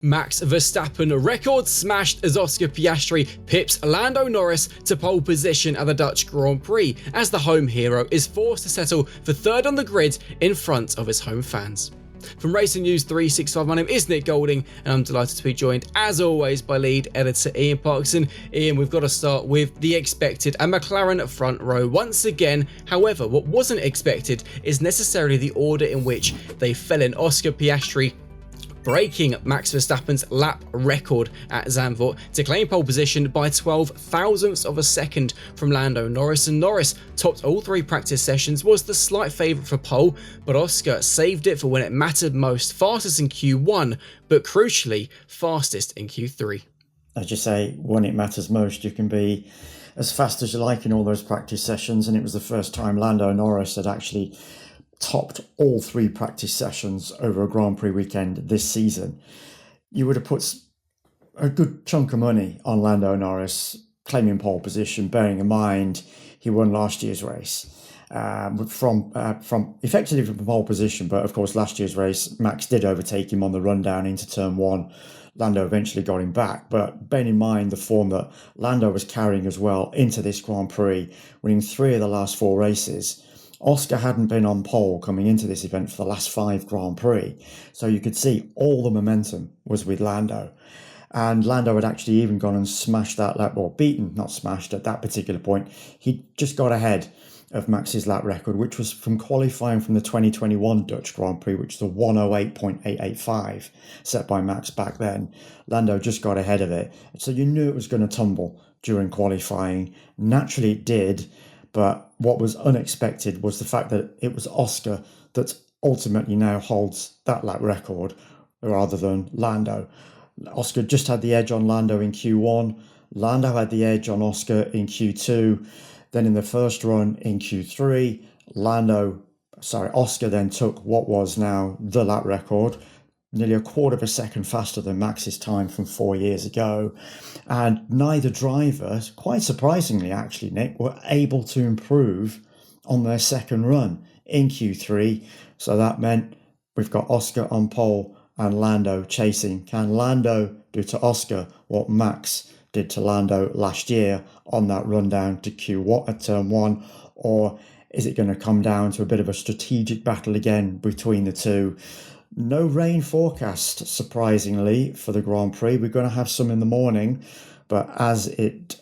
Max Verstappen record smashed as Oscar Piastri pips Lando Norris to pole position at the Dutch Grand Prix as the home hero is forced to settle for third on the grid in front of his home fans. From Racing News 365, my name is Nick Golding and I'm delighted to be joined as always by lead editor Ian Parkinson. Ian, we've got to start with the expected, a McLaren front row once again. However, what wasn't expected is necessarily the order in which they fell in. Oscar Piastri breaking Max Verstappen's lap record at Zandvoort to claim pole position by 12 thousandths of a second from Lando Norris, and Norris topped all three practice sessions, was the slight favourite for pole, but Oscar saved it for when it mattered most, fastest in Q1 but crucially fastest in Q3. As you say, when it matters most, you can be as fast as you like in all those practice sessions, and it was the first time Lando Norris had actually topped all three practice sessions over a Grand Prix weekend this season. You would have put a good chunk of money on Lando Norris claiming pole position, bearing in mind he won last year's race from effectively from pole position. But of course, last year's race, Max did overtake him on the run down into turn one. Lando eventually got him back, but bearing in mind the form that Lando was carrying as well into this Grand Prix, winning 3 of the last 4 races. Oscar hadn't been on pole coming into this event for the last 5 Grand Prix. So you could see all the momentum was with Lando. And Lando had actually even gone and smashed that lap, or beaten, not smashed at that particular point. He just got ahead of Max's lap record, which was from qualifying from the 2021 Dutch Grand Prix, which is the 108.885 set by Max back then. Lando just got ahead of it. So you knew it was going to tumble during qualifying. Naturally it did. But what was unexpected was the fact that it was Oscar that ultimately now holds that lap record rather than Lando. Oscar just had the edge on Lando in Q1. Lando had the edge on Oscar in Q2. Then in the first run in Q3, Oscar then took what was now the lap record, nearly a quarter of a second faster than Max's time from 4 years ago. And neither driver, quite surprisingly actually, Nick, were able to improve on their second run in Q3. So that meant we've got Oscar on pole and Lando chasing. Can Lando do to Oscar what Max did to Lando last year on that run down to Q1 at turn 1? Or is it going to come down to a bit of a strategic battle again between the two? No rain forecast, surprisingly, for the Grand Prix. We're going to have some in the morning, but as it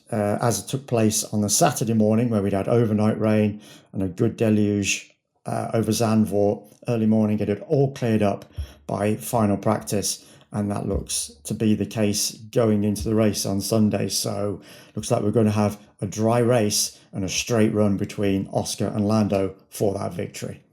took place on the Saturday morning, where we'd had overnight rain and a good deluge over Zandvoort early morning, it had all cleared up by final practice, and that looks to be the case going into the race on Sunday. So looks like we're going to have a dry race and a straight run between Oscar and Lando for that victory.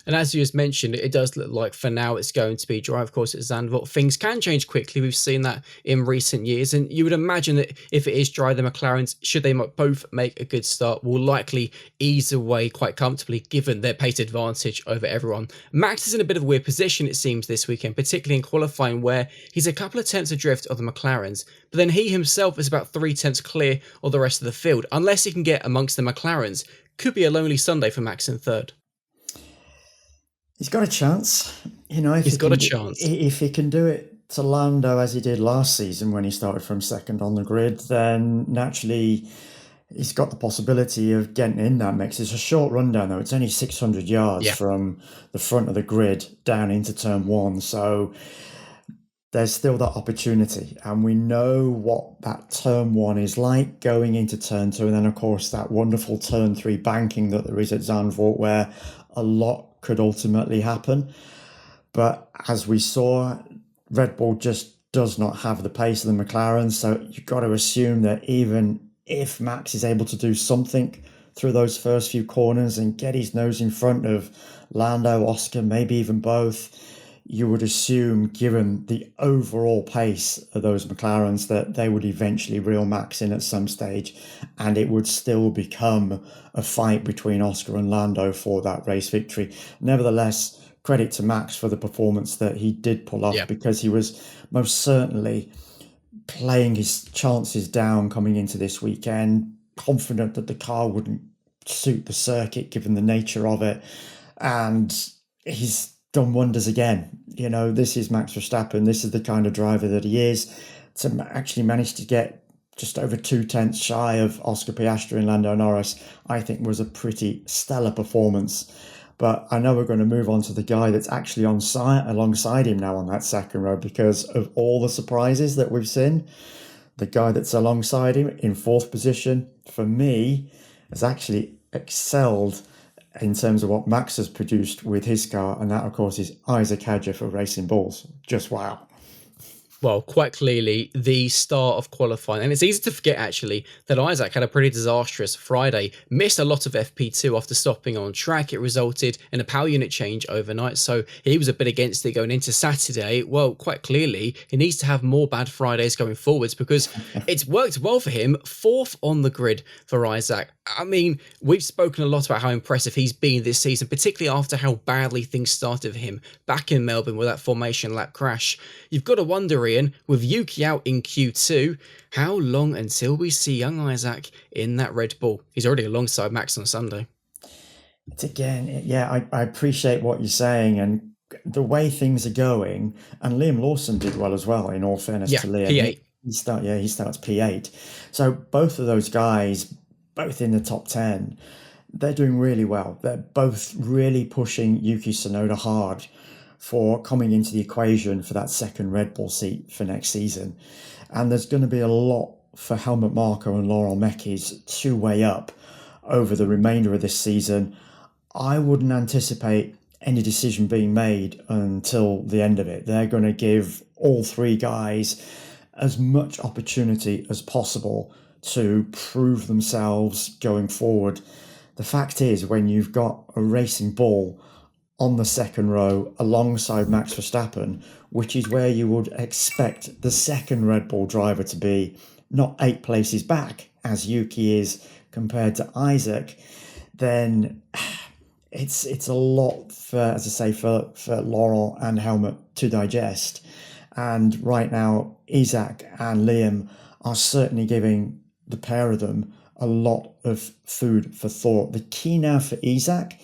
And as you just mentioned, it does look like for now it's going to be dry. Of course, at Zandvoort, things can change quickly. We've seen that in recent years. And you would imagine that if it is dry, the McLarens, should they both make a good start, will likely ease away quite comfortably given their pace advantage over everyone. Max is in a bit of a weird position, it seems, this weekend, particularly in qualifying where he's a couple of tenths adrift of the McLarens, but then he himself is about 3 tenths clear of the rest of the field. Unless he can get amongst the McLarens, could be a lonely Sunday for Max in third. He's got a chance, He's got a chance. If he can do it to Lando as he did last season when he started from second on the grid, then naturally he's got the possibility of getting in that mix. It's a short rundown though. It's only 600 yards from the front of the grid down into turn 1. So there's still that opportunity. And we know what that turn 1 is like going into turn 2. And then of course that wonderful turn 3 banking that there is at Zandvoort where a lot could ultimately happen. But as we saw, Red Bull just does not have the pace of the McLaren. So you've got to assume that even if Max is able to do something through those first few corners and get his nose in front of Lando, Oscar, maybe even both, you would assume, given the overall pace of those McLarens, that they would eventually reel Max in at some stage, and it would still become a fight between Oscar and Lando for that race victory. Nevertheless, credit to Max for the performance that he did pull off, because he was most certainly playing his chances down coming into this weekend, confident that the car wouldn't suit the circuit given the nature of it, and he's done wonders again. This is Max Verstappen. This is the kind of driver that he is. To actually manage to get just over 2/10 shy of Oscar Piastri and Lando Norris, I think was a pretty stellar performance. But I know we're going to move on to the guy that's actually alongside him now on that second row because of all the surprises that we've seen. The guy that's alongside him in fourth position, for me, has actually excelled in terms of what Max has produced with his car, and that, of course, is Isack Hadjar for Racing Bulls. Just wow. Well, quite clearly the star of qualifying. And it's easy to forget, actually, that Isack had a pretty disastrous Friday. Missed a lot of FP2 after stopping on track. It resulted in a power unit change overnight. So he was a bit against it going into Saturday. Well, quite clearly, he needs to have more bad Fridays going forwards because it's worked well for him. Fourth on the grid for Isack. I mean, we've spoken a lot about how impressive he's been this season, particularly after how badly things started for him back in Melbourne with that formation lap crash. You've got to wonder, Ian, with Yuki out in Q2, how long until we see young Isack in that Red Bull? He's already alongside Max on Sunday. It's again, yeah, I appreciate what you're saying and the way things are going. And Liam Lawson did well as well, in all fairness to Liam. P8. He starts P8. So both of those guys, both in the top 10, they're doing really well. They're both really pushing Yuki Tsunoda hard for coming into the equation for that second Red Bull seat for next season. And there's going to be a lot for Helmut Marko and Laurent Mekies to weigh up over the remainder of this season. I wouldn't anticipate any decision being made until the end of it. They're going to give all three guys as much opportunity as possible to prove themselves going forward. The fact is, when you've got a Racing Bull on the second row alongside Max Verstappen, which is where you would expect the second Red Bull driver to be, not 8 places back as Yuki is compared to Isack, then it's a lot for, as I say, for Laurent and Helmut to digest. And right now, Isack and Liam are certainly giving the pair of them a lot of food for thought. The key now for Isack,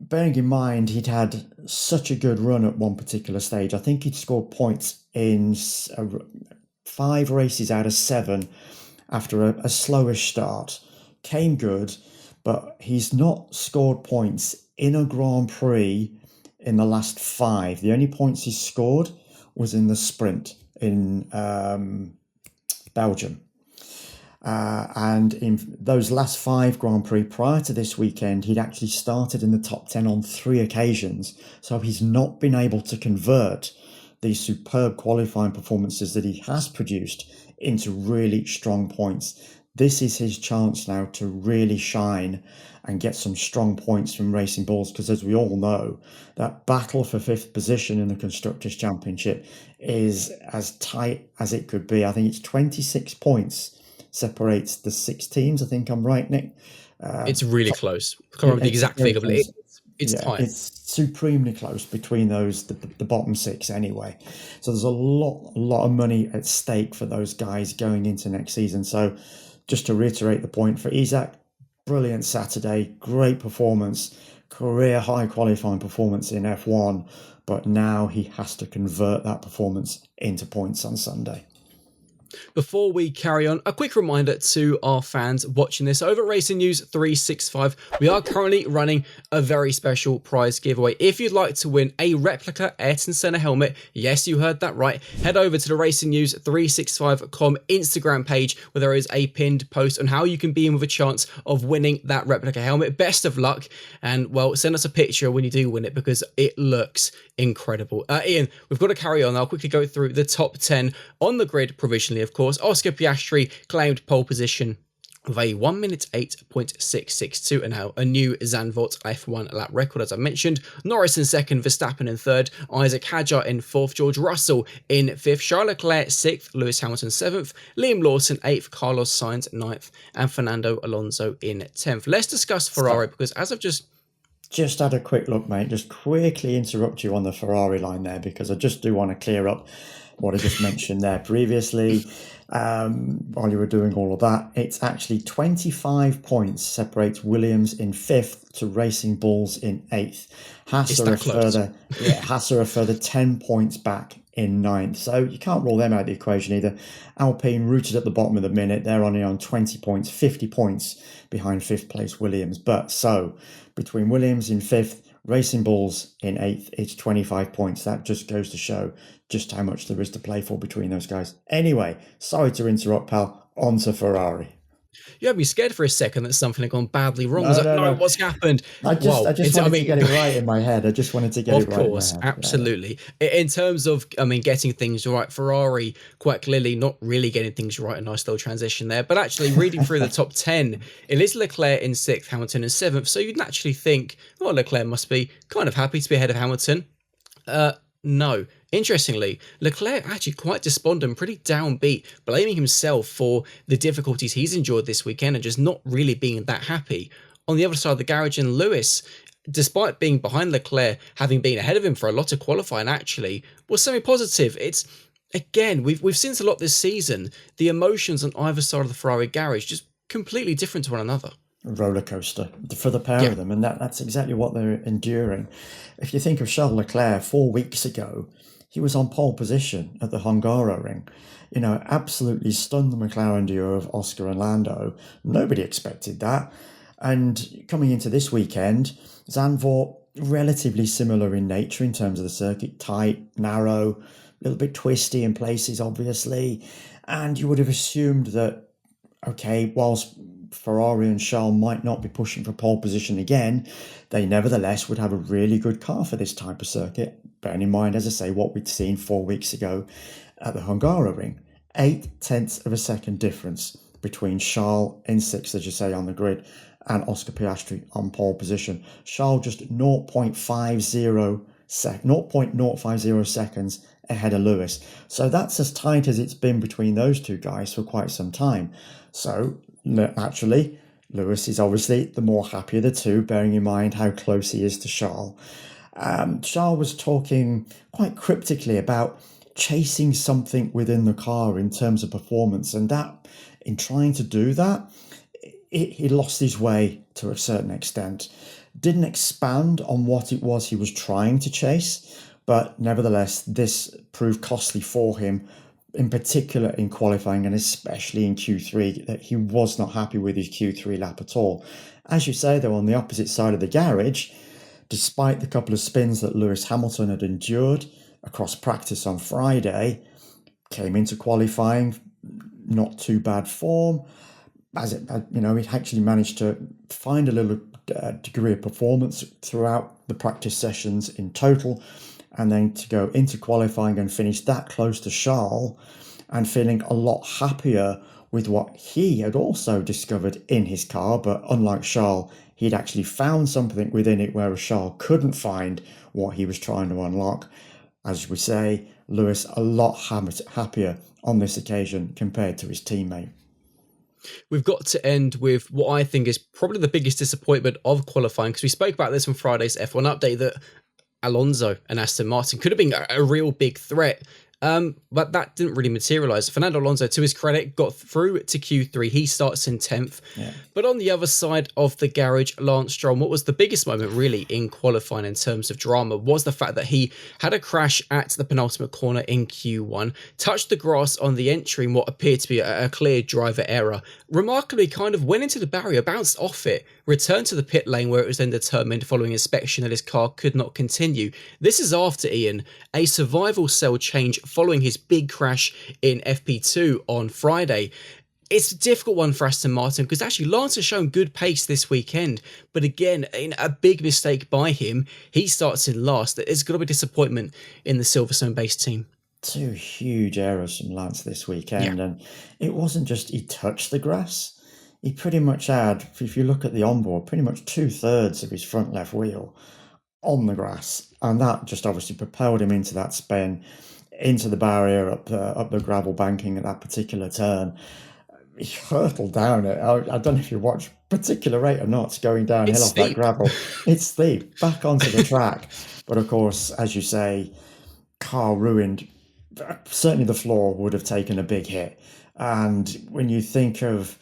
bearing in mind he'd had such a good run at one particular stage. I think he'd scored points in 5 races out of 7 after a slowish start. Came good, but he's not scored points in a Grand Prix in the last 5. The only points he scored was in the sprint in Belgium. And in those last 5 Grand Prix prior to this weekend, he'd actually started in the top 10 on 3 occasions. So he's not been able to convert these superb qualifying performances that he has produced into really strong points. This is his chance now to really shine and get some strong points from Racing Bulls, because as we all know, that battle for 5th position in the Constructors' Championship is as tight as it could be. I think it's 26 points separates the 6 teams. I think I'm right, Nick. It's really close. I can't remember the exact figure, but it's tight. It's supremely close between those, the bottom 6 anyway. So there's a lot of money at stake for those guys going into next season. So just to reiterate the point for Isack, brilliant Saturday, great performance, career high qualifying performance in F1, but now he has to convert that performance into points on Sunday. Before we carry on, a quick reminder to our fans watching this over at Racing News 365. We are currently running a very special prize giveaway. If you'd like to win a replica Ayrton Senna helmet, yes, you heard that right, head over to the Racing News 365.com Instagram page where there is a pinned post on how you can be in with a chance of winning that replica helmet. Best of luck, and well, send us a picture when you do win it because it looks incredible. Ian, we've got to carry on. I'll quickly go through the top 10 on the grid provisionally, of course. Oscar Piastri claimed pole position with a 1 minute 8.662 and now a new Zandvoort F1 lap record, as I mentioned. Norris in second, Verstappen in third, Isack Hadjar in fourth, George Russell in fifth, Charles Leclerc sixth, Lewis Hamilton seventh, Liam Lawson eighth, Carlos Sainz ninth, and Fernando Alonso in 10th. Let's discuss Ferrari because as I've just had a quick look, mate. Just quickly interrupt you on the Ferrari line there because I just do want to clear up what I just mentioned there previously. While you were doing all of that, it's actually 25 points separates Williams in 5th to Racing Bulls in 8th. Haas are a further 10 points back in 9th. So you can't rule them out of the equation either. Alpine rooted at the bottom of the minute. They're only on 20 points, 50 points behind 5th place Williams. But so between Williams in 5th, Racing Bulls in 8th, it's 25 points. That just goes to show just how much there is to play for between those guys. Anyway, sorry to interrupt, pal. On to Ferrari. You had me scared for a second that something had gone badly wrong. No, what's happened? I just wanted to get it right in my head. Of course, absolutely. Yeah. In terms of, getting things right, Ferrari quite clearly not really getting things right. A nice little transition there. But actually, reading through the top 10, it is Leclerc in 6th, Hamilton in 7th. So you'd naturally think, well, Leclerc must be kind of happy to be ahead of Hamilton. No. Interestingly, Leclerc actually quite despondent, pretty downbeat, blaming himself for the difficulties he's endured this weekend and just not really being that happy. On the other side of the garage, and Lewis, despite being behind Leclerc, having been ahead of him for a lot of qualifying, actually was semi-positive. It's, again, we've seen this a lot this season. The emotions on either side of the Ferrari garage just completely different to one another. Roller coaster for the pair of them, and that's exactly what they're enduring. If you think of Charles Leclerc 4 weeks ago, he was on pole position at the Hungaroring. Absolutely stunned the McLaren duo of Oscar and Lando. Nobody expected that. And coming into this weekend, Zandvoort, relatively similar in nature in terms of the circuit, tight, narrow, a little bit twisty in places, obviously. And you would have assumed that, okay, whilst Ferrari and Charles might not be pushing for pole position again, they nevertheless would have a really good car for this type of circuit. Bearing in mind, as I say, what we'd seen 4 weeks ago at the Hungaroring. 0.8 of a second difference between Charles in 6th, as you say, on the grid, and Oscar Piastri on pole position. Charles just 0.050 seconds ahead of Lewis. So that's as tight as it's been between those two guys for quite some time. So naturally, Lewis is obviously the more happy of the two, bearing in mind how close he is to Charles. Charles was talking quite cryptically about chasing something within the car in terms of performance, and that, in trying to do that, he lost his way to a certain extent. Didn't expand on what it was he was trying to chase, but nevertheless, this proved costly for him, in particular in qualifying and especially in Q3, that he was not happy with his Q3 lap at all. As you say, though, on the opposite side of the garage, despite the couple of spins that Lewis Hamilton had endured across practice on Friday, came into qualifying, not too bad form. He actually managed to find a little degree of performance throughout the practice sessions in total, and then to go into qualifying and finish that close to Charles and feeling a lot happier with what he had also discovered in his car. But unlike Charles, he'd actually found something within it, whereas Charles couldn't find what he was trying to unlock. As we say, Lewis a lot happier on this occasion compared to his teammate. We've got to end with what I think is probably the biggest disappointment of qualifying, because we spoke about this on Friday's F1 update, that Alonso and Aston Martin could have been a real big threat. But that didn't really materialise. Fernando Alonso, to his credit, got through to Q3. He starts in 10th. Yeah. But on the other side of the garage, Lance Stroll, what was the biggest moment really in qualifying in terms of drama was the fact that he had a crash at the penultimate corner in Q1, touched the grass on the entry in what appeared to be a clear driver error, remarkably kind of went into the barrier, bounced off it, returned to the pit lane where it was then determined following inspection that his car could not continue. This is after, Ian, a survival cell change following his big crash in FP2 on Friday. It's a difficult one for Aston Martin because actually Lance has shown good pace this weekend, but again, in a big mistake by him, he starts in last. There's got to be disappointment in the Silverstone-based team. 2 huge errors from Lance this weekend, and it wasn't just he touched the grass. He pretty much had, if you look at the onboard, pretty much 2/3 of his front left wheel on the grass, and that just obviously propelled him into that spin, into the barrier up the gravel banking at that particular turn. He hurtled down it. I don't know if you watch particular rate or not, going downhill off that gravel. It's steep, back onto the track. But of course, as you say, car ruined certainly the floor would have taken a big hit. And when you think of,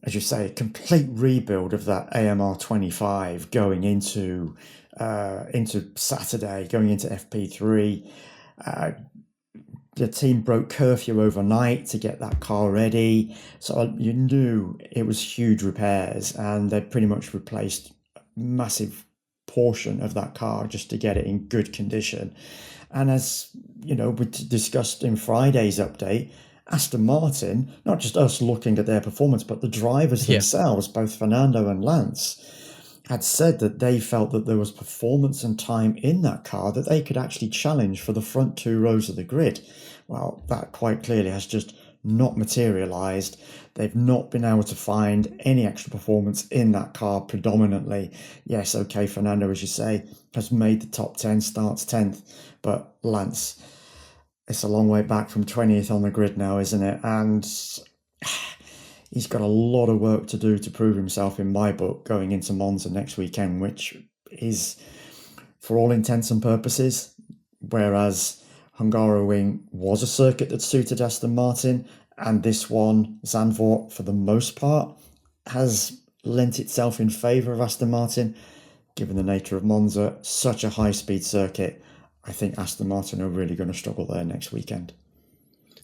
as you say, a complete rebuild of that AMR 25 going into Saturday, going into FP3, the team broke curfew overnight to get that car ready. So you knew it was huge repairs, and they pretty much replaced a massive portion of that car just to get it in good condition. And as you know, we discussed in Friday's update, Aston Martin, not just us looking at their performance, but the drivers themselves, both Fernando and Lance, had said that they felt that there was performance and time in that car that they could actually challenge for the front two rows of the grid. Well, that quite clearly has just not materialised. They've not been able to find any extra performance in that car predominantly. Yes, okay, Fernando, as you say, has made the top 10, starts 10th, but Lance, it's a long way back from 20th on the grid now, isn't it? And he's got a lot of work to do to prove himself in my book going into Monza next weekend, which is, for all intents and purposes, whereas Hungaroring was a circuit that suited Aston Martin, and this one, Zandvoort, for the most part, has lent itself in favour of Aston Martin. Given the nature of Monza, such a high-speed circuit, I think Aston Martin are really going to struggle there next weekend.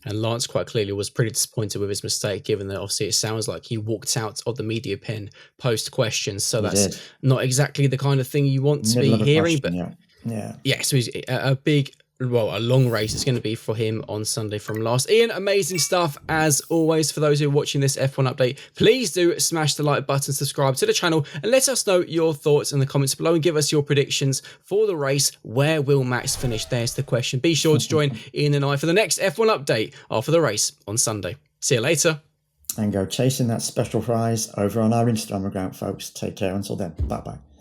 And Lance quite clearly was pretty disappointed with his mistake, given that obviously it sounds like he walked out of the media pen post-questions. So that's not exactly the kind of thing you want to be hearing. But yeah, so he's a long race it's going to be for him on Sunday from last. Ian, amazing stuff as always. For those who are watching this F1 update, please do smash the like button, subscribe to the channel, and let us know your thoughts in the comments below and give us your predictions for the race. Where will Max finish? There's the question. Be sure to join Ian and I for the next F1 update after the race on Sunday. See you later. And go chasing that special prize over on our Instagram account, folks. Take care until then. Bye-bye.